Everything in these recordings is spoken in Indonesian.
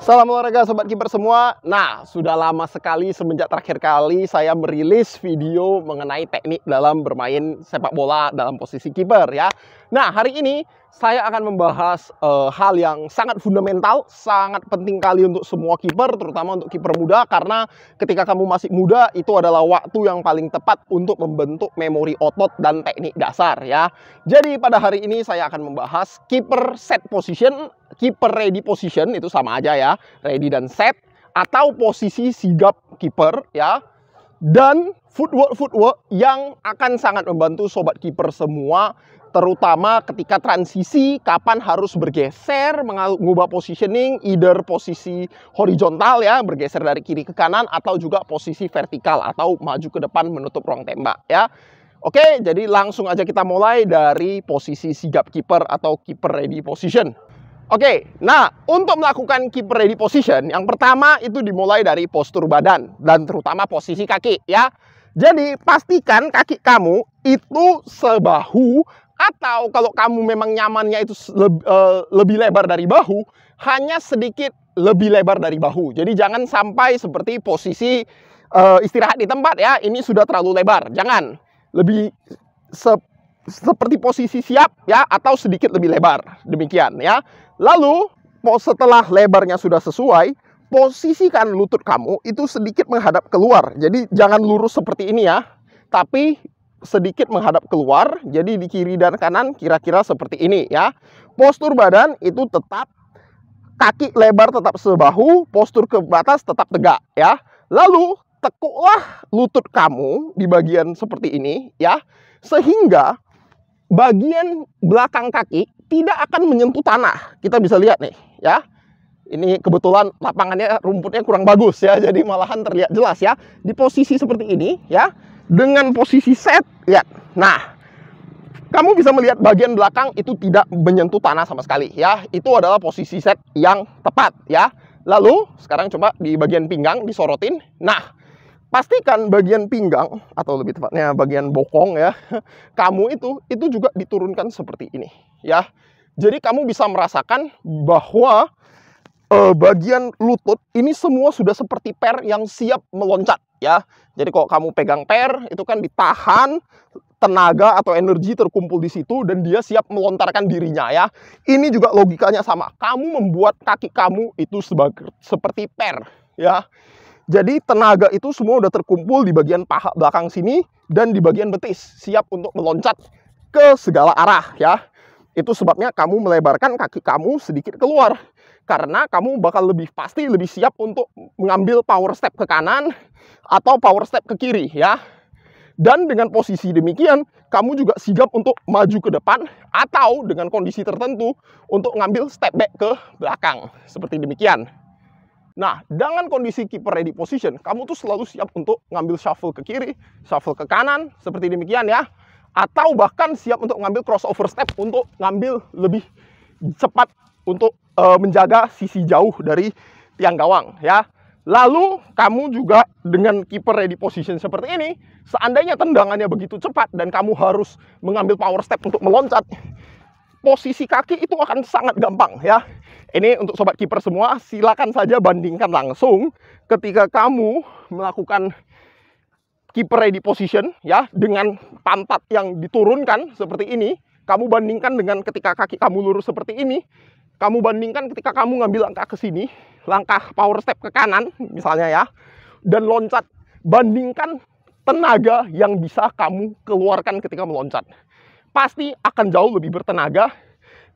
Salam olahraga sobat kiper semua. Nah, sudah lama sekali semenjak terakhir kali saya merilis video mengenai teknik dalam bermain sepak bola dalam posisi kiper ya. Nah, hari ini saya akan membahas hal yang sangat fundamental, sangat penting kali untuk semua kiper, terutama untuk kiper muda, karena ketika kamu masih muda itu adalah waktu yang paling tepat untuk membentuk memori otot dan teknik dasar ya. Jadi pada hari ini saya akan membahas kiper set position, kiper ready position, itu sama aja ya, ready dan set, atau posisi sigap kiper ya, dan footwork yang akan sangat membantu sobat kiper semua, terutama ketika transisi, kapan harus bergeser, mengubah positioning, either posisi horizontal ya, bergeser dari kiri ke kanan, atau juga posisi vertikal atau maju ke depan menutup ruang tembak ya. Oke, jadi langsung aja kita mulai dari posisi sigap kiper atau keeper ready position. Oke, nah untuk melakukan keeper ready position, yang pertama itu dimulai dari postur badan dan terutama posisi kaki ya. Jadi pastikan kaki kamu itu sebahu, atau kalau kamu memang nyamannya itu lebih lebar dari bahu, hanya sedikit lebih lebar dari bahu. Jadi jangan sampai seperti posisi istirahat di tempat ya, ini sudah terlalu lebar. Jangan, lebih seperti posisi siap ya, atau sedikit lebih lebar, demikian ya. Lalu setelah lebarnya sudah sesuai, posisikan lutut kamu itu sedikit menghadap keluar. Jadi jangan lurus seperti ini ya, tapi sedikit menghadap keluar. Jadi di kiri dan kanan kira-kira seperti ini ya. Postur badan itu tetap, kaki lebar tetap sebahu, postur ke atas tetap tegak ya. Lalu tekuklah lutut kamu di bagian seperti ini ya, sehingga bagian belakang kaki tidak akan menyentuh tanah. Kita bisa lihat nih ya. Ini kebetulan lapangannya, rumputnya kurang bagus ya, jadi malahan terlihat jelas ya. Di posisi seperti ini ya, dengan posisi set, lihat. Nah, kamu bisa melihat bagian belakang itu tidak menyentuh tanah sama sekali ya. Itu adalah posisi set yang tepat ya. Lalu sekarang coba di bagian pinggang disorotin. Nah, pastikan bagian pinggang, atau lebih tepatnya bagian bokong ya, kamu itu juga diturunkan seperti ini ya. Jadi kamu bisa merasakan bahwa bagian lutut ini semua sudah seperti per yang siap meloncat ya. Jadi kalau kamu pegang per, itu kan ditahan, tenaga atau energi terkumpul di situ dan dia siap melontarkan dirinya ya. Ini juga logikanya sama. Kamu membuat kaki kamu itu seperti per ya. Jadi tenaga itu semua udah terkumpul di bagian paha belakang sini dan di bagian betis, siap untuk meloncat ke segala arah ya. Itu sebabnya kamu melebarkan kaki kamu sedikit keluar, karena kamu bakal lebih siap untuk mengambil power step ke kanan atau power step ke kiri ya. Dan dengan posisi demikian, kamu juga sigap untuk maju ke depan, atau dengan kondisi tertentu untuk ngambil step back ke belakang, seperti demikian. Nah, dengan kondisi keeper ready position, kamu tuh selalu siap untuk ngambil shuffle ke kiri, shuffle ke kanan, seperti demikian ya. Atau bahkan siap untuk ngambil crossover step untuk ngambil lebih cepat untuk menjaga sisi jauh dari tiang gawang ya. Lalu kamu juga dengan keeper ready position seperti ini, seandainya tendangannya begitu cepat dan kamu harus mengambil power step untuk meloncat, posisi kaki itu akan sangat gampang ya. Ini untuk sobat kiper semua, silakan saja bandingkan langsung ketika kamu melakukan keeper ready position ya, dengan pantat yang diturunkan seperti ini. Kamu bandingkan dengan ketika kaki kamu lurus seperti ini. Kamu bandingkan ketika kamu ngambil langkah ke sini, langkah power step ke kanan misalnya ya, dan loncat. Bandingkan tenaga yang bisa kamu keluarkan ketika meloncat. Pasti akan jauh lebih bertenaga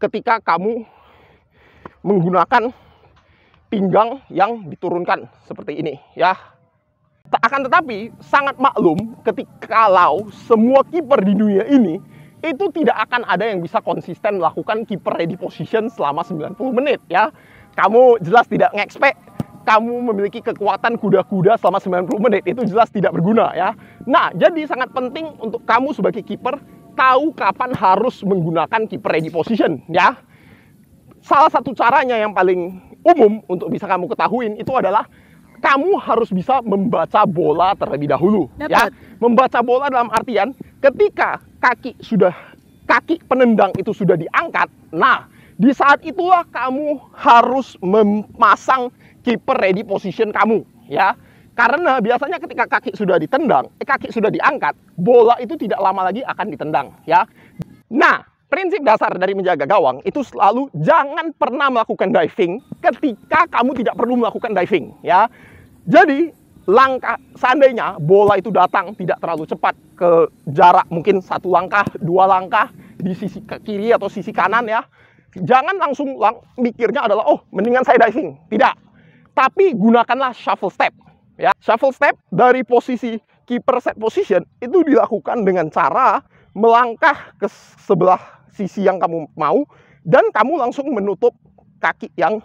ketika kamu menggunakan pinggang yang diturunkan seperti ini ya. Akan tetapi sangat maklum ketika kalau semua kiper di dunia ini itu tidak akan ada yang bisa konsisten melakukan keeper ready position selama 90 menit ya. Kamu jelas tidak nge-expect kamu memiliki kekuatan kuda-kuda selama 90 menit, itu jelas tidak berguna ya. Nah, jadi sangat penting untuk kamu sebagai kiper tahu kapan harus menggunakan keeper ready position ya. Salah satu caranya yang paling umum untuk bisa kamu ketahuin itu adalah kamu harus bisa membaca bola terlebih dahulu ya. Membaca bola dalam artian ketika kaki penendang itu sudah diangkat, nah Di saat itulah kamu harus memasang keeper ready position kamu, ya. Karena biasanya ketika kaki sudah ditendang, kaki sudah diangkat, bola itu tidak lama lagi akan ditendang, ya. Nah, prinsip dasar dari menjaga gawang itu selalu jangan pernah melakukan diving ketika kamu tidak perlu melakukan diving, ya. Jadi langkah seandainya bola itu datang tidak terlalu cepat ke jarak mungkin 1 langkah, 2 langkah di sisi kiri atau sisi kanan, ya, jangan langsung mikirnya adalah oh mendingan saya diving, tidak, tapi gunakanlah shuffle step, ya. Shuffle step dari posisi keeper set position itu dilakukan dengan cara melangkah ke sebelah sisi yang kamu mau dan kamu langsung menutup kaki yang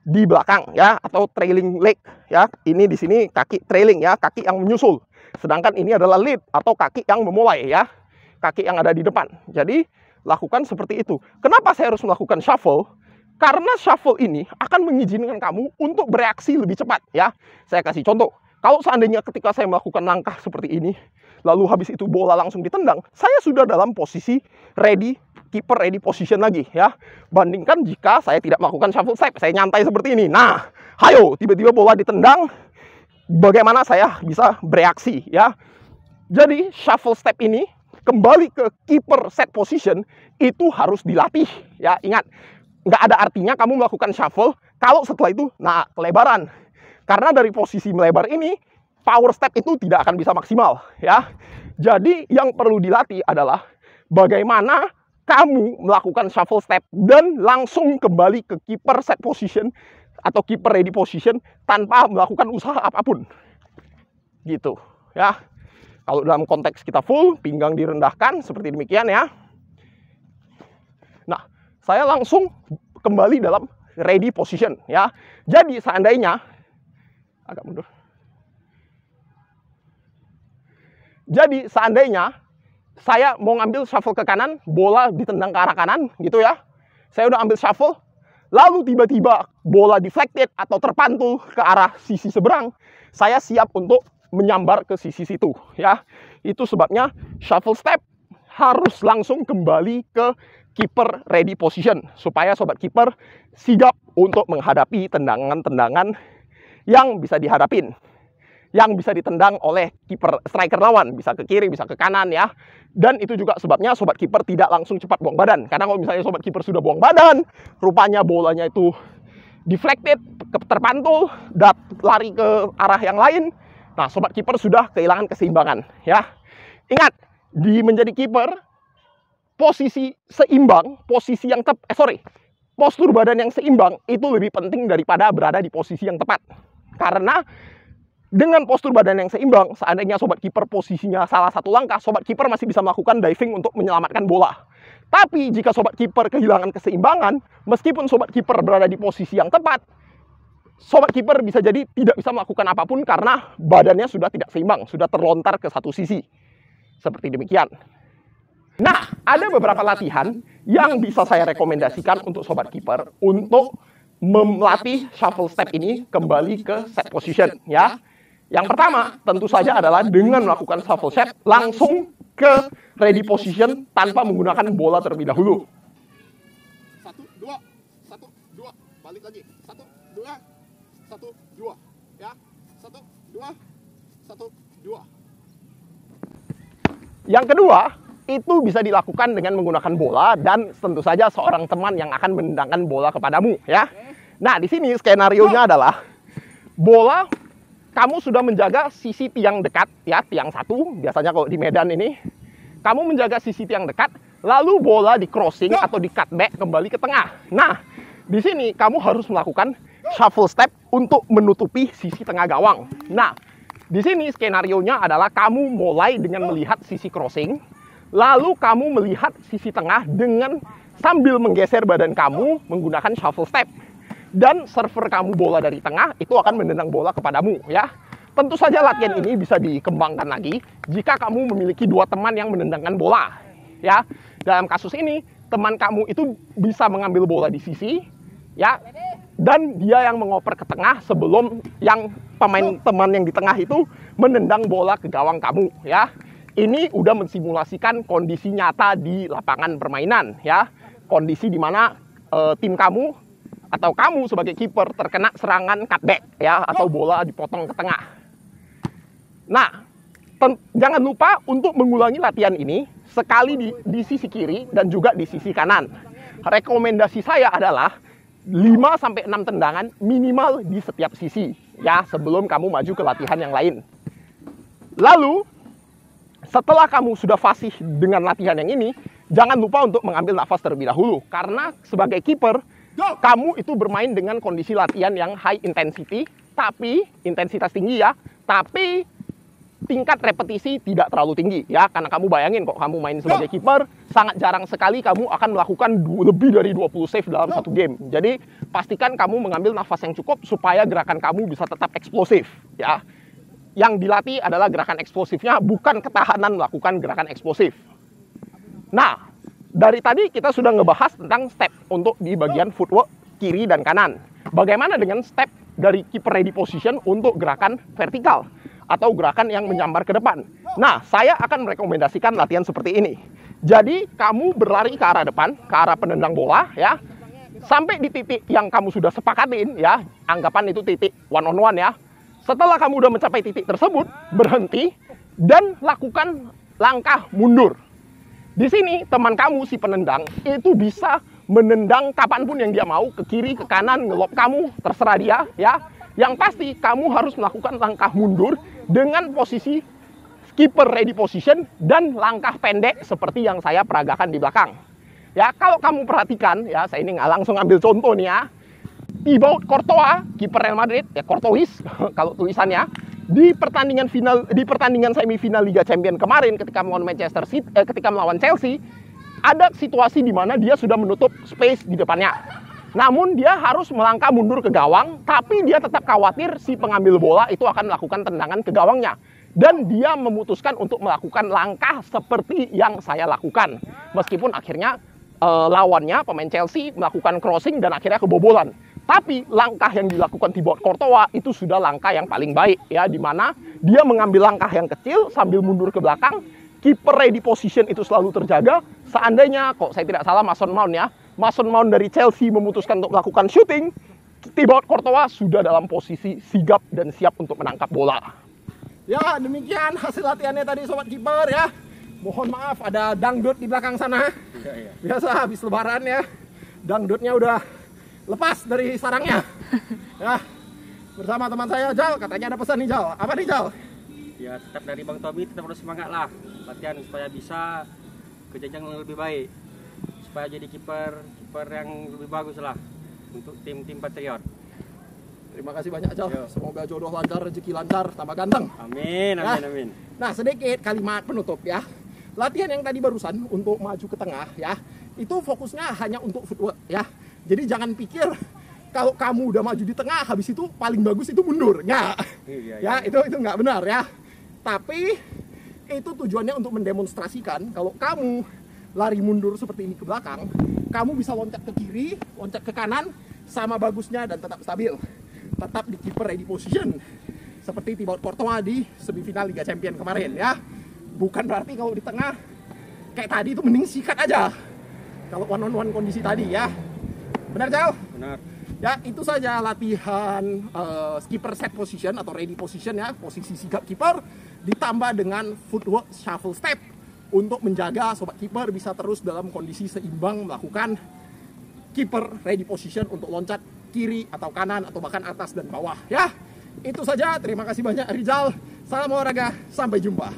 di belakang, ya, atau trailing leg, ya. Ini di sini kaki trailing, ya, kaki yang menyusul. Sedangkan ini adalah lead atau kaki yang memulai, ya, kaki yang ada di depan. Jadi lakukan seperti itu. Kenapa saya harus melakukan shuffle? Karena shuffle ini akan mengizinkan kamu untuk bereaksi lebih cepat, ya. Saya kasih contoh. Kalau seandainya ketika saya melakukan langkah seperti ini, lalu habis itu bola langsung ditendang, saya sudah dalam posisi ready, keeper ready position lagi, ya. Bandingkan jika saya tidak melakukan shuffle step, saya nyantai seperti ini. Nah, hayo, tiba-tiba bola ditendang, bagaimana saya bisa bereaksi, ya. Jadi shuffle step ini kembali ke keeper set position itu harus dilatih, ya. Ingat, nggak ada artinya kamu melakukan shuffle kalau setelah itu kelebaran. Karena dari posisi melebar ini power step itu tidak akan bisa maksimal, ya. Jadi yang perlu dilatih adalah bagaimana kamu melakukan shuffle step dan langsung kembali ke keeper set position atau keeper ready position tanpa melakukan usaha apapun. Gitu, ya. Kalau dalam konteks kita full, pinggang direndahkan seperti demikian, ya. Nah, saya langsung kembali dalam ready position, ya. Jadi seandainya agak mundur. Jadi seandainya saya mau ngambil shuffle ke kanan, bola ditendang ke arah kanan, gitu, ya. Saya udah ambil shuffle, lalu tiba-tiba bola deflected atau terpantul ke arah sisi seberang, saya siap untuk menyambar ke sisi situ, ya. Itu sebabnya shuffle step harus langsung kembali ke keeper ready position supaya sobat keeper sigap untuk menghadapi tendangan-tendangan yang bisa dihadapin, yang bisa ditendang oleh kiper striker lawan, bisa ke kiri, bisa ke kanan, ya. Dan itu juga sebabnya sobat kiper tidak langsung cepat buang badan. Karena kalau misalnya sobat kiper sudah buang badan, rupanya bolanya itu deflected, terpantul, lari ke arah yang lain. Nah, sobat kiper sudah kehilangan keseimbangan, ya. Ingat, di menjadi kiper, posisi seimbang, posisi yang postur badan yang seimbang itu lebih penting daripada berada di posisi yang tepat. Karena dengan postur badan yang seimbang, seandainya sobat kiper posisinya salah satu langkah, sobat kiper masih bisa melakukan diving untuk menyelamatkan bola. Tapi jika sobat kiper kehilangan keseimbangan, meskipun sobat kiper berada di posisi yang tepat, sobat kiper bisa jadi tidak bisa melakukan apapun karena badannya sudah tidak seimbang, sudah terlontar ke satu sisi. Seperti demikian. Nah, ada beberapa latihan yang bisa saya rekomendasikan untuk sobat kiper untuk melatih shuffle step ini kembali ke set position, ya. Yang pertama tentu saja adalah dengan melakukan shuffle step langsung ke ready position tanpa menggunakan bola terlebih dahulu. 1, 2, 1, 2, balik lagi. 1, 2, 1, 2, ya. 1, 2, 1, 2. Yang kedua, itu bisa dilakukan dengan menggunakan bola dan tentu saja seorang teman yang akan menendangkan bola kepadamu, ya. Nah, di sini skenarionya adalah bola kamu sudah menjaga sisi tiang dekat, ya, tiang 1. Biasanya kalau di Medan ini, kamu menjaga sisi tiang dekat, lalu bola di crossing atau di cutback kembali ke tengah. Nah, di sini kamu harus melakukan shuffle step untuk menutupi sisi tengah gawang. Nah, di sini skenarionya adalah kamu mulai dengan melihat sisi crossing, lalu kamu melihat sisi tengah dengan sambil menggeser badan kamu menggunakan shuffle step. Dan server kamu bola dari tengah itu akan menendang bola kepadamu, ya. Tentu saja latihan ini bisa dikembangkan lagi jika kamu memiliki 2 teman yang menendangkan bola, ya. Dalam kasus ini teman kamu itu bisa mengambil bola di sisi, ya, dan dia yang mengoper ke tengah sebelum yang pemain teman yang di tengah itu menendang bola ke gawang kamu, ya. Ini udah mensimulasikan kondisi nyata di lapangan permainan, ya. Kondisi di mana tim kamu atau kamu sebagai kiper terkena serangan cutback ya, atau bola dipotong ke tengah. Nah, jangan lupa untuk mengulangi latihan ini sekali di sisi kiri dan juga di sisi kanan. Rekomendasi saya adalah 5-6 tendangan minimal di setiap sisi ya, sebelum kamu maju ke latihan yang lain. Lalu setelah kamu sudah fasih dengan latihan yang ini, jangan lupa untuk mengambil nafas terlebih dahulu, karena sebagai kiper kamu itu bermain dengan kondisi latihan yang high intensity, tapi intensitas tinggi ya, tapi tingkat repetisi tidak terlalu tinggi ya, karena kamu bayangin kok kamu main sebagai kiper, sangat jarang sekali kamu akan melakukan lebih dari 20 save dalam satu game. Jadi pastikan kamu mengambil nafas yang cukup supaya gerakan kamu bisa tetap eksplosif ya. Yang dilatih adalah gerakan eksplosifnya, bukan ketahanan melakukan gerakan eksplosif. Nah, dari tadi kita sudah ngebahas tentang step untuk di bagian footwork kiri dan kanan. Bagaimana dengan step dari keeper ready position untuk gerakan vertikal atau gerakan yang menyambar ke depan? Nah, saya akan merekomendasikan latihan seperti ini. Jadi, kamu berlari ke arah depan, ke arah penendang bola ya. Sampai di titik yang kamu sudah sepakatin ya, anggapan itu titik one on one ya. Setelah kamu udah mencapai titik tersebut, berhenti dan lakukan langkah mundur. Di sini teman kamu si penendang itu bisa menendang kapanpun yang dia mau, ke kiri, ke kanan, ngelob kamu, terserah dia ya. Yang pasti kamu harus melakukan langkah mundur dengan posisi keeper ready position dan langkah pendek seperti yang saya peragakan di belakang. Ya, kalau kamu perhatikan ya, saya ini nggak langsung ambil contoh nih ya. Thibaut Courtois, kiper Real Madrid, ya Courtois kalau tulisannya, di pertandingan semifinal Liga Champions kemarin ketika melawan Manchester City, ketika melawan Chelsea, ada situasi di mana dia sudah menutup space di depannya. Namun dia harus melangkah mundur ke gawang, tapi dia tetap khawatir si pengambil bola itu akan melakukan tendangan ke gawangnya. Dan dia memutuskan untuk melakukan langkah seperti yang saya lakukan. Meskipun akhirnya lawannya, pemain Chelsea, melakukan crossing dan akhirnya kebobolan. Tapi langkah yang dilakukan Thibaut Courtois itu sudah langkah yang paling baik ya, di mana dia mengambil langkah yang kecil sambil mundur ke belakang. Keeper ready position itu selalu terjaga. Seandainya, kok saya tidak salah, Mason Mount ya, Mason Mount dari Chelsea memutuskan untuk melakukan shooting, Thibaut Courtois sudah dalam posisi sigap dan siap untuk menangkap bola. Ya, demikian hasil latihannya tadi sobat kiper ya. Mohon maaf ada dangdut di belakang sana. Biasa habis lebaran ya, dangdutnya udah lepas dari sarangnya. Ya, bersama teman saya Jal, katanya ada pesan nih Jal. Apa nih Jal? Ya, tetap dari Bang Tommy, tetap harus semangat lah latihan supaya bisa ke jenjang yang lebih baik, supaya jadi kiper yang lebih bagus lah untuk tim Patriot. Terima kasih banyak Jal. Semoga jodoh lancar, rezeki lancar, tambah ganteng. Amin, amin, amin. Nah, sedikit kalimat penutup ya. Latihan yang tadi barusan untuk maju ke tengah ya, itu fokusnya hanya untuk footwork ya. Jadi jangan pikir kalau kamu udah maju di tengah, habis itu paling bagus itu mundur. Nggak. Ya, itu nggak benar ya. Tapi itu tujuannya untuk mendemonstrasikan kalau kamu lari mundur seperti ini ke belakang, kamu bisa loncat ke kiri, loncat ke kanan, sama bagusnya dan tetap stabil. Tetap di keeper ready position. Seperti Thibaut Courtois di semifinal Liga Champions kemarin ya. Bukan berarti kalau di tengah kayak tadi itu mending sikat aja. Kalau one on one kondisi tadi ya. Benar Jal? Benar. Ya, itu saja latihan keeper set position atau ready position ya, posisi sigap kiper ditambah dengan footwork shuffle step untuk menjaga sobat kiper bisa terus dalam kondisi seimbang melakukan keeper ready position untuk loncat kiri atau kanan atau bahkan atas dan bawah ya. Itu saja, terima kasih banyak Rizal. Salam olahraga, sampai jumpa.